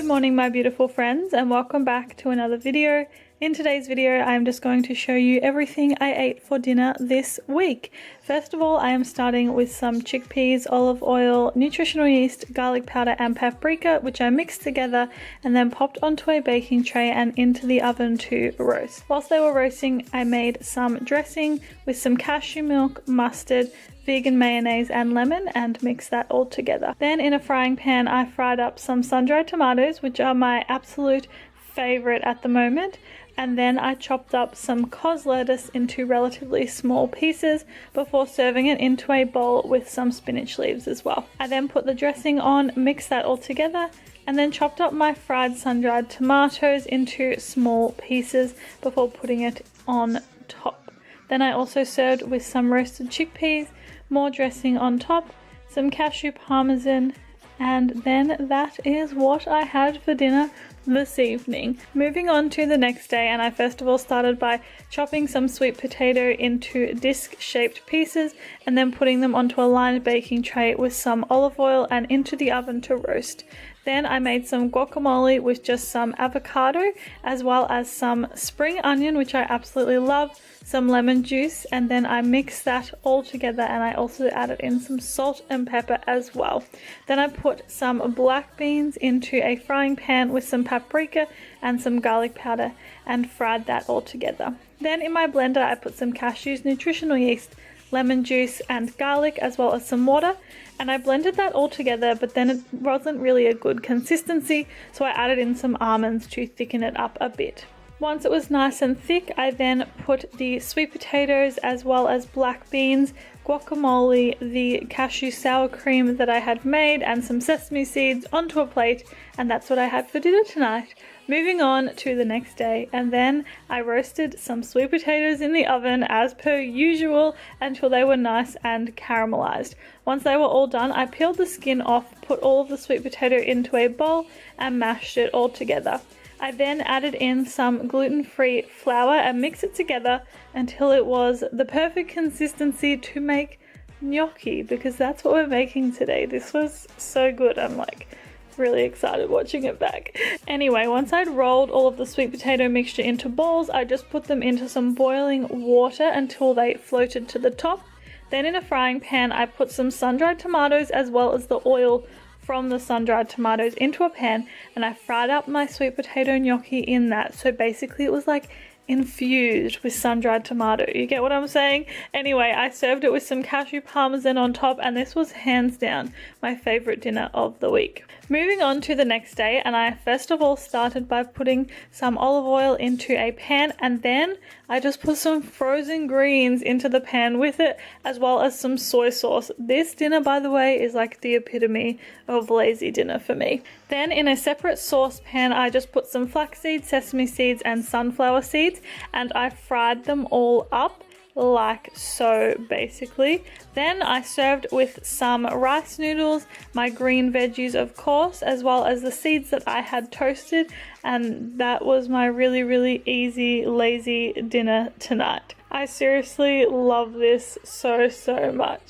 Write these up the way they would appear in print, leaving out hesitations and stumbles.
Good morning my beautiful friends, and welcome back to another video. In today's video I'm just going to show you everything I ate for dinner this week. First of all, I am starting with some chickpeas, olive oil, nutritional yeast, garlic powder and paprika, which I mixed together and then popped onto a baking tray and into the oven to roast. Whilst they were roasting, I made some dressing with some cashew milk, mustard, vegan mayonnaise and lemon, and mix that all together. Then in a frying pan I fried up some sun-dried tomatoes, which are my absolute favorite at the moment, and then I chopped up some cos lettuce into relatively small pieces before serving it into a bowl with some spinach leaves as well. I then put the dressing on, mixed that all together, and then chopped up my fried sun-dried tomatoes into small pieces before putting it on top. Then I also served with some roasted chickpeas, more dressing on top, some cashew parmesan, and then that is what I had for dinner this evening. Moving on to the next day, and I first of all started by chopping some sweet potato into disc-shaped pieces and then putting them onto a lined baking tray with some olive oil and into the oven to roast. Then I made some guacamole with just some avocado as well as some spring onion, which I absolutely love, some lemon juice, and then I mixed that all together, and I also added in some salt and pepper as well. Then I put some black beans into a frying pan with some paprika and some garlic powder and fried that all together. Then in my blender I put some cashews, nutritional yeast, lemon juice and garlic as well as some water, and I blended that all together, but then it wasn't really a good consistency, so I added in some almonds to thicken it up a bit. Once it was nice and thick, I then put the sweet potatoes as well as black beans, guacamole, the cashew sour cream that I had made, and some sesame seeds onto a plate, and that's what I had for dinner tonight. Moving on to the next day, and then I roasted some sweet potatoes in the oven as per usual until they were nice and caramelized. Once they were all done, I peeled the skin off, put all of the sweet potato into a bowl and mashed it all together. I then added in some gluten-free flour and mixed it together until it was the perfect consistency to make gnocchi, because that's what we're making today. This was so good. I'm like really excited watching it back. Anyway, once I'd rolled all of the sweet potato mixture into bowls, I just put them into some boiling water until they floated to the top. Then in a frying pan I put some sun-dried tomatoes as well as the oil from the sun-dried tomatoes into a pan, and I fried up my sweet potato gnocchi in that. So basically it was like infused with sun-dried tomato. You get what I'm saying? Anyway, I served it with some cashew parmesan on top, and this was hands down my favorite dinner of the week. Moving on to the next day, and I first of all started by putting some olive oil into a pan, and then I just put some frozen greens into the pan with it, as well as some soy sauce. This dinner, by the way, is like the epitome of lazy dinner for me. Then in a separate saucepan, I just put some flaxseed, sesame seeds and sunflower seeds, and I fried them all up like so basically. Then I served with some rice noodles, my green veggies of course, as well as the seeds that I had toasted, and that was my really easy lazy dinner tonight. I seriously love this so much.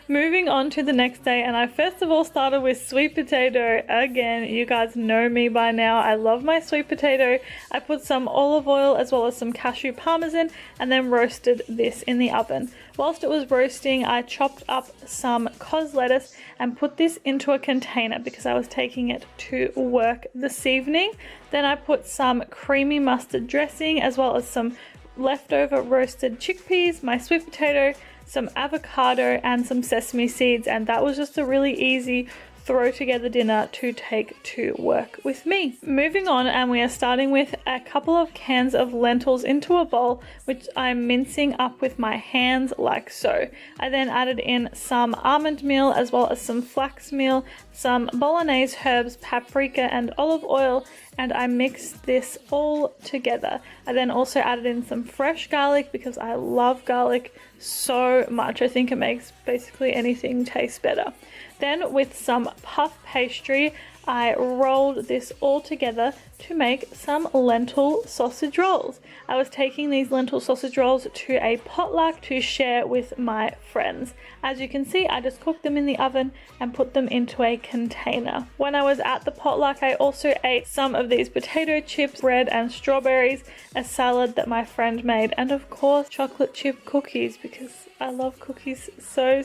Moving on to the next day, and I first of all started with sweet potato. Again, you guys know me by now. I love my sweet potato. I put some olive oil as well as some cashew parmesan and then roasted this in the oven. Whilst it was roasting, I chopped up some cos lettuce and put this into a container because I was taking it to work this evening. Then I put some creamy mustard dressing as well as some leftover roasted chickpeas, my sweet potato, some avocado and some sesame seeds, and that was just a really easy throw together dinner to take to work with me. Moving on, and we are starting with a couple of cans of lentils into a bowl, which I'm mincing up with my hands like so. I then added in some almond meal as well as some flax meal, some bolognese herbs, paprika and olive oil, and I mixed this all together. I then also added in some fresh garlic because I love garlic so much. I think it makes basically anything taste better. Then with some puff pastry, I rolled this all together to make some lentil sausage rolls. I was taking these lentil sausage rolls to a potluck to share with my friends. As you can see, I just cooked them in the oven and put them into a container. When I was at the potluck, I also ate some of these potato chips, bread and strawberries, a salad that my friend made, and of course chocolate chip cookies, because I love cookies so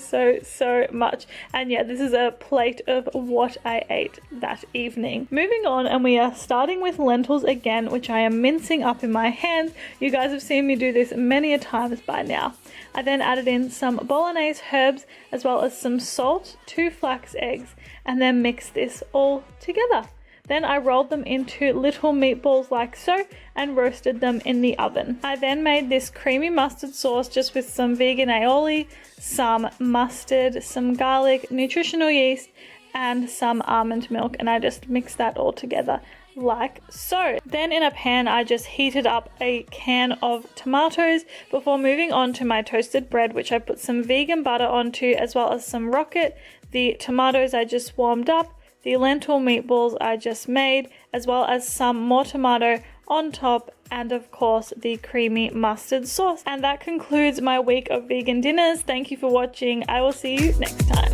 much. And yeah, this is a plate of what I ate that evening. Moving on, and we are starting with lentils again, which I am mincing up in my hands. You guys have seen me do this many a times by now. I then added in some bolognese herbs as well as some salt, 2 flax eggs, and then mixed this all together. Then I rolled them into little meatballs like so and roasted them in the oven. I then made this creamy mustard sauce just with some vegan aioli, some mustard, some garlic, nutritional yeast, and some almond milk, and I just mixed that all together like so. Then in a pan I just heated up a can of tomatoes before moving on to my toasted bread, which I put some vegan butter onto as well as some rocket. The tomatoes I just warmed up, the lentil meatballs I just made, as well as some more tomato on top, and of course the creamy mustard sauce. And that concludes my week of vegan dinners. Thank you for watching. I will see you next time.